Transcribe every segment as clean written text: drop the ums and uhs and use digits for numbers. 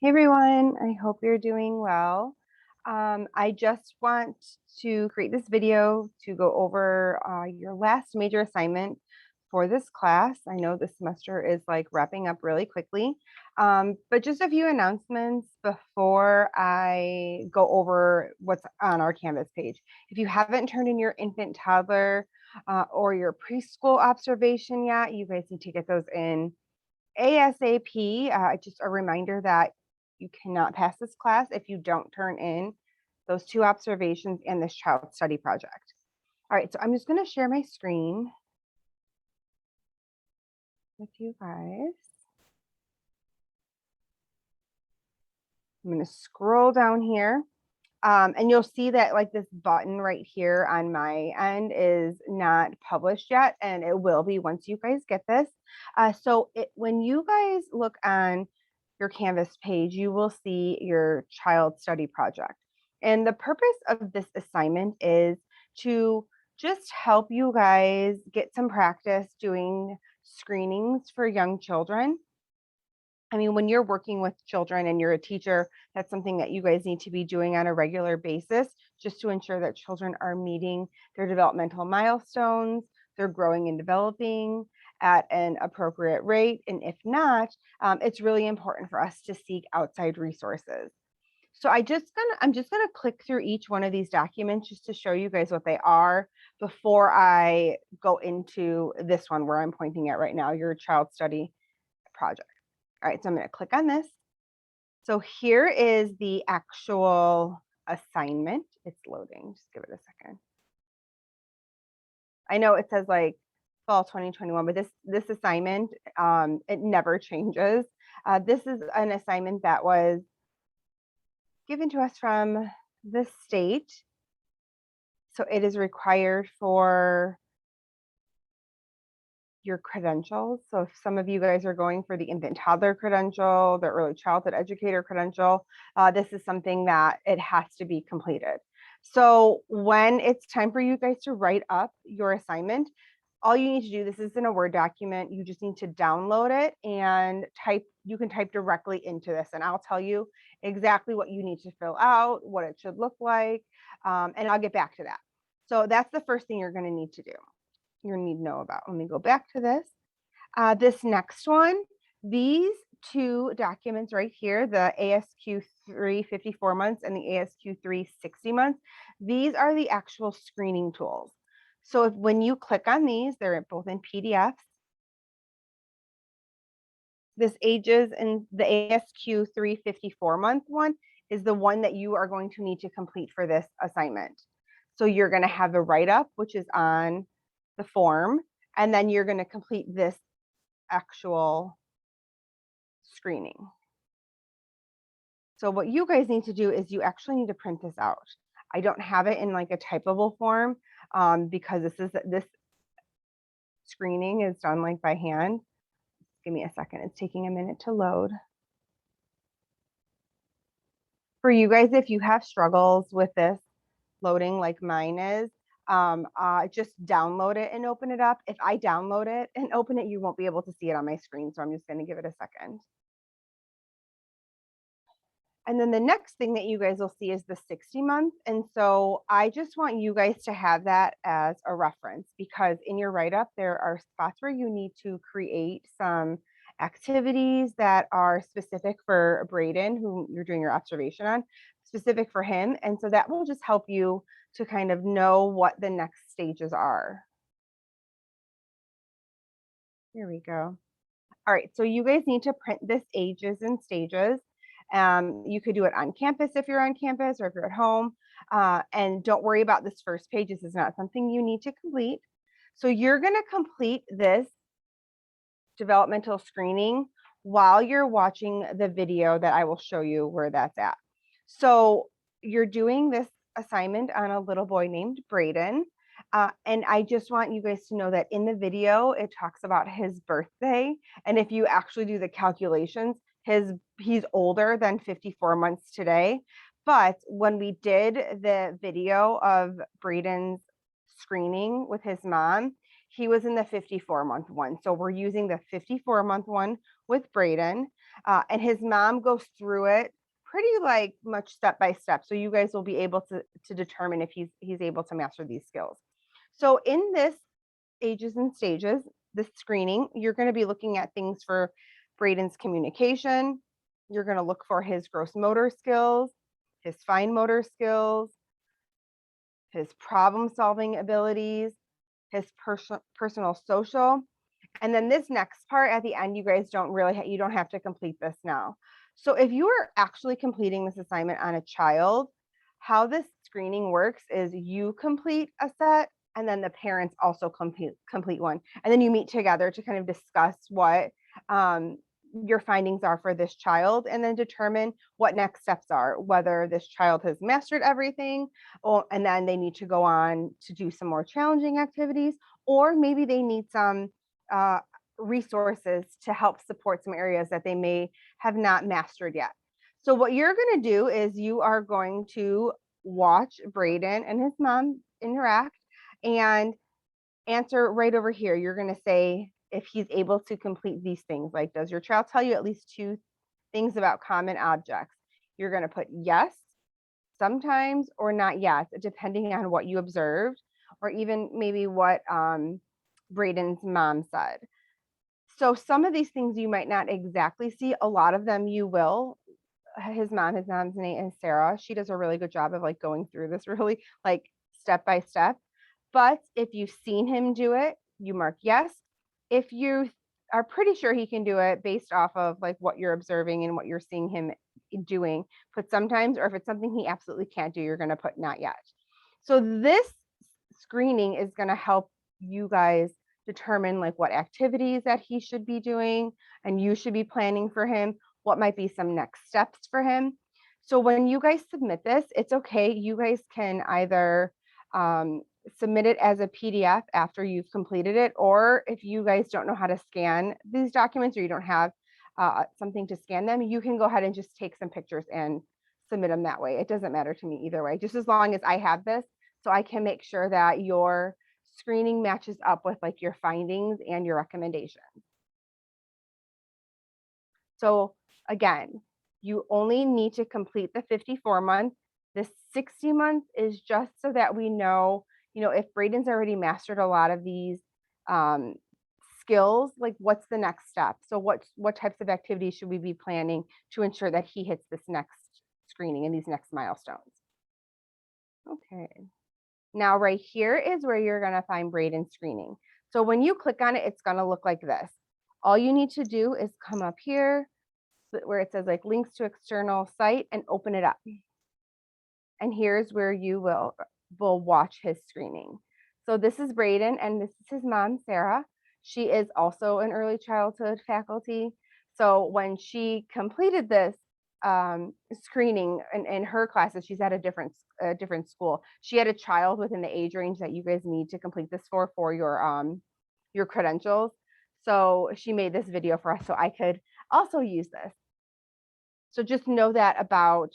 Hey everyone, I hope you're doing well. I just want to create this video to go over your last major assignment for this class. I know this semester is like wrapping up really quickly, but just a few announcements before I go over what's on our Canvas page. If you haven't turned in your infant, toddler, or your preschool observation yet, you guys need to get those in ASAP. Just a reminder that you cannot pass this class if you don't turn in those two observations and this child study project. All right, so I'm just going to share my screen with you guys. I'm going to scroll down here. And you'll see that like this button right here on my end is not published yet, and it will be once you guys get this. When you guys look on your Canvas page, you will see your child study project. And the purpose of this assignment is to just help you guys get some practice doing screenings for young children. I mean, when you're working with children and you're a teacher, that's something that you guys need to be doing on a regular basis, just to ensure that children are meeting their developmental milestones, they're growing and developing at an appropriate rate. And if not, it's really important for us to seek outside resources. So I'm just gonna click through each one of these documents just to show you guys what they are before I go into this one where I'm pointing at right now, your child study project. All right, so I'm going to click on this. So here is the actual assignment. It's loading. Just give it a second. I know it says like fall 2021, but this assignment, it never changes. This is an assignment that was given to us from the state. So it is required for your credentials. So if some of you guys are going for the infant toddler credential, the early childhood educator credential, this is something that it has to be completed. So when it's time for you guys to write up your assignment, all you need to do, this is in a Word document, you just need to download it and you can type directly into this, and I'll tell you exactly what you need to fill out, what it should look like, and I'll get back to that. So that's the first thing you're going to need to do. You're going to need to know about. Let me go back to this. This next one, these two documents right here, the ASQ 354 months and the ASQ 360 months, these are the actual screening tools. So when you click on these, they're both in PDFs. This ages and the ASQ 354 month one is the one that you are going to need to complete for this assignment. So you're going to have the write-up, which is on the form, and then you're going to complete this actual screening. So what you guys need to do is you actually need to print this out. I don't have it in like a typable form because this screening is done like by hand. Give me a second. It's taking a minute to load. For you guys, if you have struggles with this loading like mine is, just download it and open it up. If I download it and open it, you won't be able to see it on my screen. So I'm just going to give it a second. And then the next thing that you guys will see is the 60 month. And so I just want you guys to have that as a reference, because in your write-up, there are spots where you need to create some activities that are specific for Braden, who you're doing your observation on, specific for him. And so that will just help you to kind of know what the next stages are. Here we go. All right, so you guys need to print this ages and stages. You could do it on campus if you're on campus or if you're at home. And don't worry about this first page. This is not something you need to complete. So you're going to complete this developmental screening while you're watching the video that I will show you where that's at. So you're doing this assignment on a little boy named Braden. And I just want you guys to know that in the video, it talks about his birthday. And if you actually do the calculations, he's older than 54 months today. But when we did the video of Braden's screening with his mom, he was in the 54 month one. So we're using the 54 month one with Braden. And his mom goes through it pretty like much step by step. So you guys will be able to determine if he's able to master these skills. So in this ages and stages, the screening, you're going to be looking at things for Braden's communication. You're going to look for his gross motor skills, his fine motor skills, his problem solving abilities, his personal social. And then this next part at the end, you guys don't really, you don't have to complete this now. So if you are actually completing this assignment on a child, how this screening works is you complete a set and then the parents also complete one. And then you meet together to kind of discuss what your findings are for this child and then determine what next steps are, whether this child has mastered everything and then they need to go on to do some more challenging activities, or maybe they need some resources to help support some areas that they may have not mastered yet. So what you're going to do is you are going to watch Braden and his mom interact and answer right over here. You're going to say if he's able to complete these things, like does your child tell you at least 2 things about common objects? You're going to put yes, sometimes, or not yet, depending on what you observed, or even maybe what Braden's mom said. So some of these things you might not exactly see. A lot of them you will. His mom's name is Sarah. She does a really good job of like going through this really like step by step. But if you've seen him do it, you mark yes. If you are pretty sure he can do it based off of like what you're observing and what you're seeing him doing, put sometimes, or if it's something he absolutely can't do, you're going to put not yet. So this screening is going to help you guys determine like what activities that he should be doing and you should be planning for him, what might be some next steps for him. So when you guys submit this, it's okay. You guys can either submit it as a PDF after you've completed it, or if you guys don't know how to scan these documents or you don't have something to scan them, you can go ahead and just take some pictures and submit them that way. It doesn't matter to me either way, just as long as I have this so I can make sure that your screening matches up with like your findings and your recommendations. So again, you only need to complete the 54 month. The 60 month is just so that we know, if Braden's already mastered a lot of these skills, like what's the next step? So what types of activities should we be planning to ensure that he hits this next screening and these next milestones? Okay. Now right here is where you're gonna find Braden screening. So when you click on it, it's gonna look like this. All you need to do is come up here where it says like links to external site and open it up. And here's where you will watch his screening. So this is Braden and this is his mom, Sarah. She is also an early childhood faculty. So when she completed this screening in her classes, she's at a different school. She had a child within the age range that you guys need to complete this for your credentials. So she made this video for us so I could also use this. So just know that about,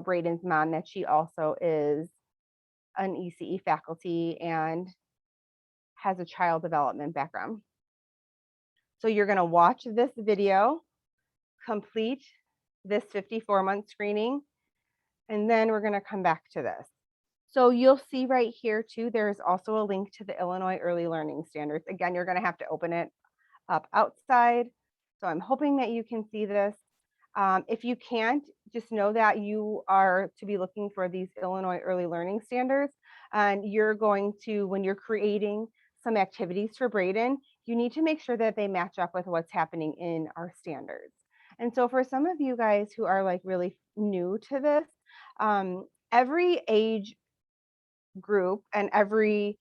Braden's mom, that she also is an ECE faculty and has a child development background. So you're going to watch this video, complete this 54-month screening, and then we're going to come back to this. So you'll see right here too, there's also a link to the Illinois Early Learning Standards. Again, you're going to have to open it up outside. So I'm hoping that you can see this. If you can't, just know that you are to be looking for these Illinois Early Learning Standards, and you're going to, when you're creating some activities for Braden, you need to make sure that they match up with what's happening in our standards. And so for some of you guys who are like really new to this, every age group and every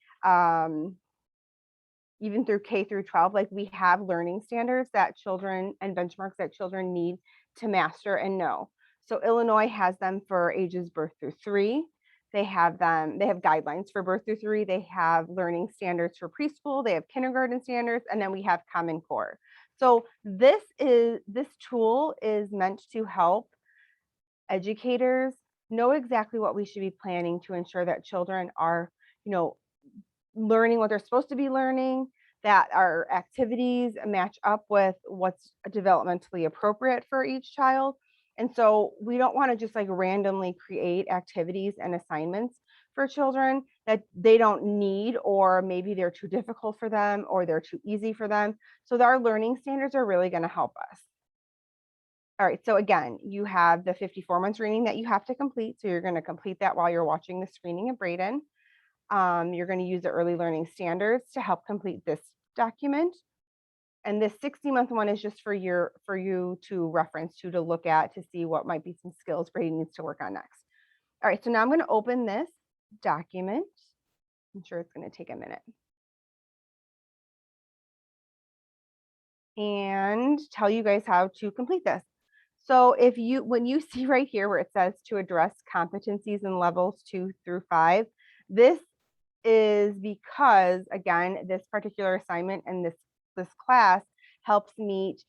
even through K through 12, like we have learning standards that children and benchmarks that children need to master and know. So Illinois has them for ages birth through 3. They have guidelines for birth through 3. They have learning standards for preschool. They have kindergarten standards, and then we have Common Core. So this tool is meant to help educators know exactly what we should be planning to ensure that children are, learning what they're supposed to be learning, that our activities match up with what's developmentally appropriate for each child. And so we don't want to just like randomly create activities and assignments for children that they don't need, or maybe they're too difficult for them or they're too easy for them. So our learning standards are really going to help us. All right, so again, you have the 54-month screening that you have to complete. So you're going to complete that while you're watching the screening of Braden. You're going to use the early learning standards to help complete this document. And this 60-month one is just for you to reference to look at, to see what might be some skills Braden needs to work on next. All right, so now I'm going to open this document. I'm sure it's going to take a minute. And tell you guys how to complete this. So when you see right here where it says to address competencies in levels 2 through 5, this is because, again, this particular assignment and this class helps meet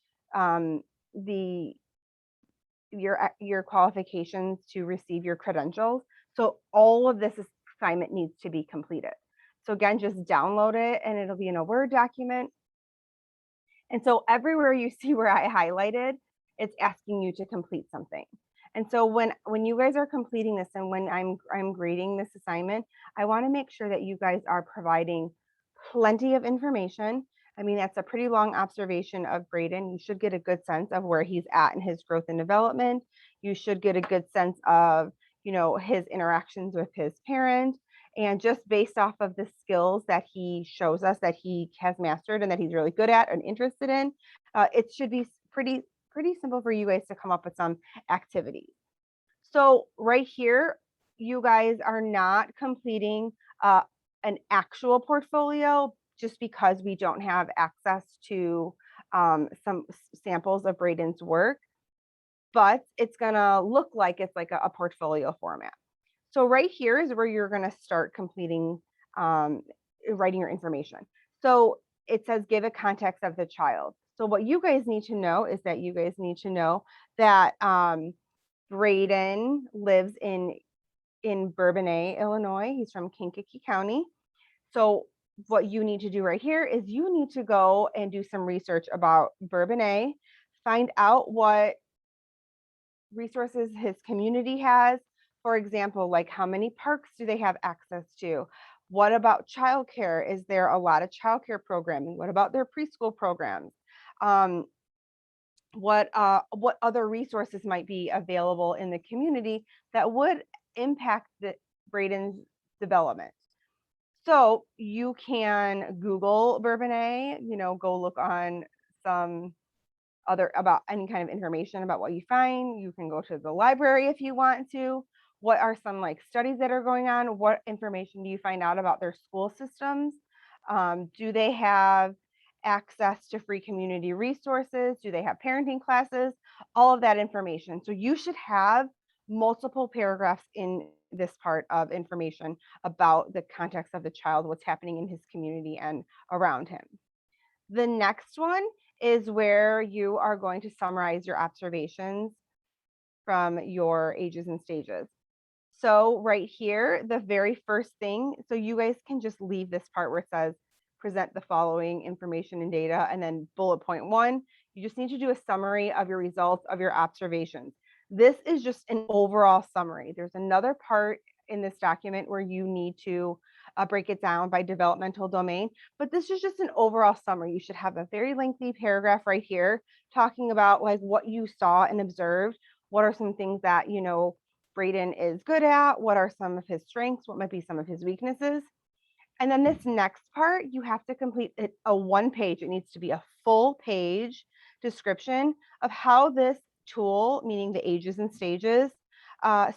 your qualifications to receive your credentials. So all of this assignment needs to be completed. So again, just download it and it'll be in a Word document. And so everywhere you see where I highlighted, it's asking you to complete something. And so when you guys are completing this and when I'm grading this assignment, I want to make sure that you guys are providing plenty of information. I mean, that's a pretty long observation of Braden. You should get a good sense of where he's at in his growth and development. You should get a good sense of, his interactions with his parent. And just based off of the skills that he shows us that he has mastered and that he's really good at and interested in, it should be pretty simple for you guys to come up with some activities. So right here, you guys are not completing an actual portfolio just because we don't have access to some samples of Braden's work, but it's gonna look like it's like a portfolio format. So right here is where you're gonna start completing, writing your information. So it says give a context of the child. So what you guys need to know is that you guys need to know that Braden lives in Bourbonnais, Illinois. He's from Kankakee County. So what you need to do right here is you need to go and do some research about Bourbonnais, find out what resources his community has. For example, like how many parks do they have access to? What about childcare? Is there a lot of childcare programming? What about their preschool programs? What other resources might be available in the community that would impact Braden's development? So you can Google Bourbonnais, go look on some about any kind of information about what you find. You can go to the library if you want to. What are some like studies that are going on? What information do you find out about their school systems? Do they have access to free community resources? Do they have parenting classes? All of that information. So you should have multiple paragraphs in this part of information about the context of the child, what's happening in his community and around him. The next one is where you are going to summarize your observations from your ages and stages. So right here, the very first thing, so you guys can just leave this part where it says present the following information and data, and then bullet point 1, you just need to do a summary of your results of your observations. This is just an overall summary. There's another part in this document where you need to break it down by developmental domain, but this is just an overall summary. You should have a very lengthy paragraph right here talking about like what you saw and observed. What are some things that, Braden is good at? What are some of his strengths? What might be some of his weaknesses? And then this next part, you have to complete a 1 page. It needs to be a full page description of how this tool, meaning the ages and stages,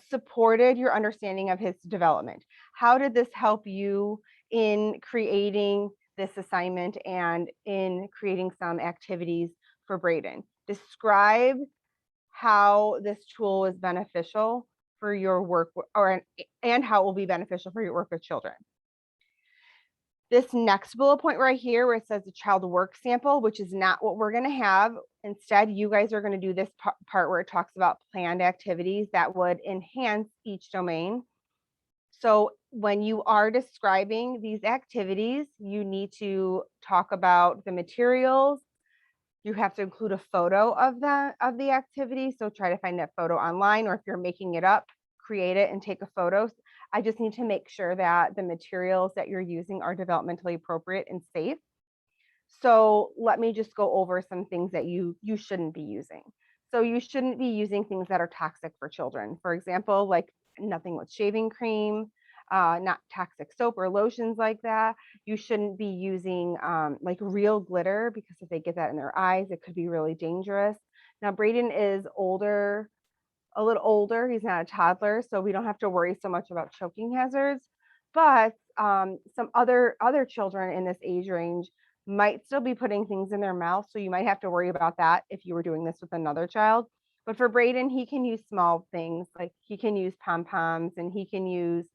supported your understanding of his development. How did this help you in creating this assignment and in creating some activities for Braden? Describe how this tool is beneficial for your work, and how it will be beneficial for your work with children. This next bullet point right here where it says the child work sample, which is not what we're going to have. Instead, you guys are going to do this part where it talks about planned activities that would enhance each domain. So when you are describing these activities, you need to talk about the materials. You have to include a photo of the activity. So try to find that photo online, or if you're making it up, create it and take a photo. I just need to make sure that the materials that you're using are developmentally appropriate and safe. So let me just go over some things that you shouldn't be using. So you shouldn't be using things that are toxic for children. For example, like nothing with shaving cream, not toxic soap or lotions like that. You shouldn't be using like real glitter, because if they get that in their eyes, it could be really dangerous. Now, Braden is older, a little older. He's not a toddler, so we don't have to worry so much about choking hazards. But some other children in this age range might still be putting things in their mouth, so you might have to worry about that if you were doing this with another child. But for Braden, he can use small things, like he can use pom poms and he can use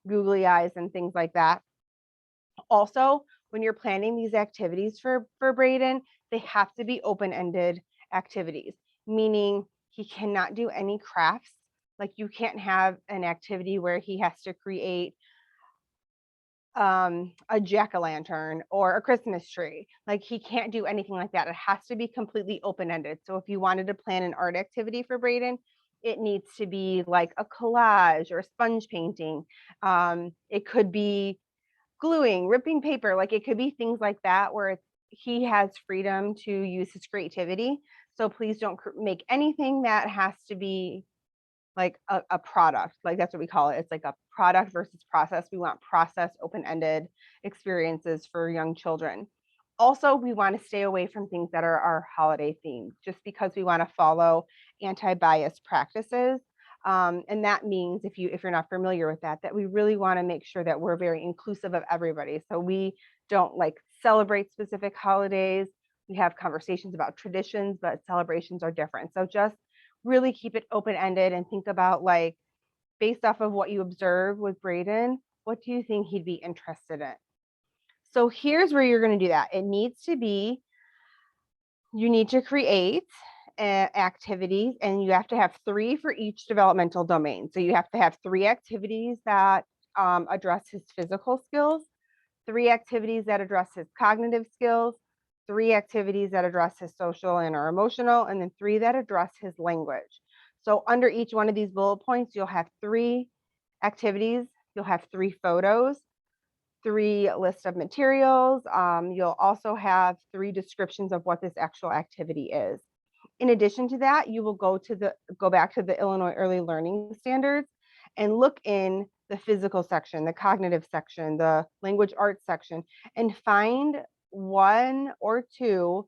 googly eyes and things like that. Also, when you're planning these activities for Braden, they have to be open-ended activities, meaning he cannot do any crafts. Like you can't have an activity where he has to create a jack-o'-lantern or a Christmas tree. Like he can't do anything like that. It has to be completely open-ended. So if you wanted to plan an art activity for Braden, it needs to be like a collage or sponge painting. It could be gluing, ripping paper, like it could be things like that where he has freedom to use his creativity. So please don't make anything that has to be like a product. Like that's what we call it. It's like a product versus process. We want process, open-ended experiences for young children. Also, we want to stay away from things that are holiday themed, just because we want to follow anti-bias practices. And that means, if you're not familiar with that, that we really want to make sure that we're very inclusive of everybody. So we don't like celebrate specific holidays. We have conversations about traditions, but celebrations are different. So just really keep it open-ended and think about, like, based off of what you observe with Braden, what do you think he'd be interested in? So here's where you're going to do that. It needs to be, you need to create activities, and you have to have 3 for each developmental domain. So you have to have 3 activities that address his physical skills, 3 activities that address his cognitive skills, 3 activities that address his social and or emotional, and then 3 that address his language. So under each one of these bullet points, you'll have 3 activities, you'll have 3 photos, 3 lists of materials. You'll also have 3 descriptions of what this actual activity is. In addition to that, you will go back to the Illinois Early Learning Standards and look in the physical section, the cognitive section, the language arts section, and find 1 or 2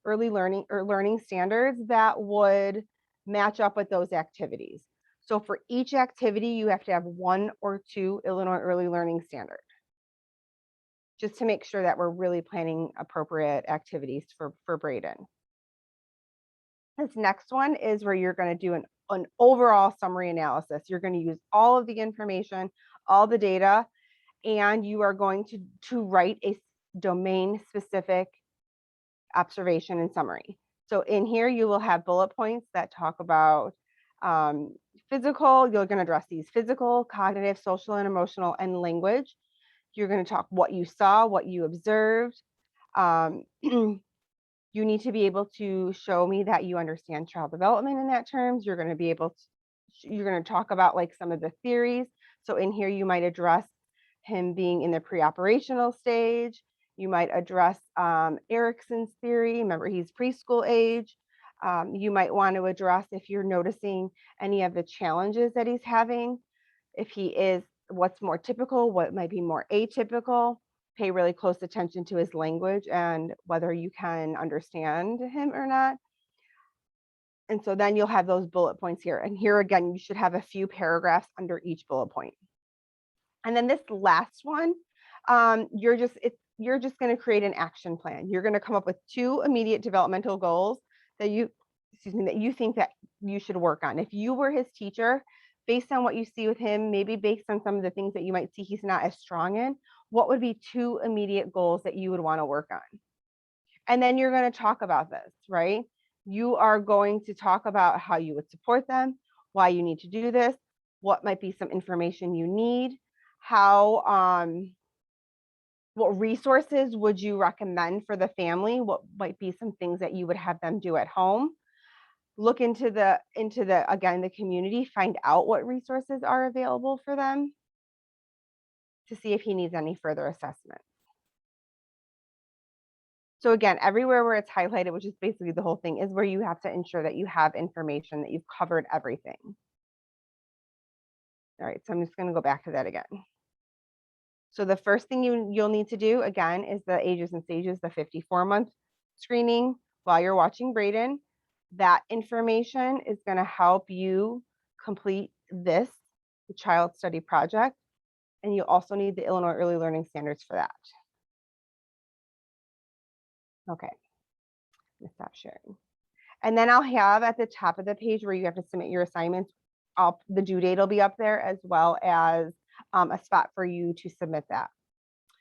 early learning or learning standards that would match up with those activities. So for each activity, you have to have 1 or 2 Illinois Early Learning Standards, just to make sure that we're really planning appropriate activities for Braden. This next one is where you're going to do an overall summary analysis. You're going to use all of the information, all the data, and you are going to write a domain-specific observation and summary. So in here, you will have bullet points that talk about physical. You're going to address these: physical, cognitive, social and emotional, and language. You're going to talk what you saw, what you observed. You need to be able to show me that you understand child development in that terms. You're going to be able to, you're going to talk about like some of the theories. So in here, you might address him being in the pre-operational stage. You might address Erickson's theory. Remember, he's preschool age. You might want to address if you're noticing any of the challenges that he's having, if he is, what's more typical, what might be more atypical. Pay really close attention to his language and whether you can understand him or not. And so then you'll have those bullet points here. And here again, you should have a few paragraphs under each bullet point. And then this last one, you're just going to create an action plan. You're going to come up with 2 immediate developmental goals that you think that you should work on. If you were his teacher, based on what you see with him, maybe based on some of the things that you might see he's not as strong in, what would be 2 immediate goals that you would want to work on? And then you're going to talk about this, right? You are going to talk about how you would support them, why you need to do this, what might be some information you need, how, what resources would you recommend for the family? What might be some things that you would have them do at home? Look into the again, the community, find out what resources are available for them to see if he needs any further assessment. So again, everywhere where it's highlighted, which is basically the whole thing, is where you have to ensure that you have information, that you've covered everything. All right, so I'm just gonna go back to that again. So the first thing you'll need to do, again, is the ages and stages, the 54-month screening while you're watching Braden. That information is gonna help you complete this, the child study project, and you also need the Illinois Early Learning Standards for that. Okay, let's stop sharing. And then I'll have at the top of the page where you have to submit your assignments, the due date will be up there, as well as a spot for you to submit that.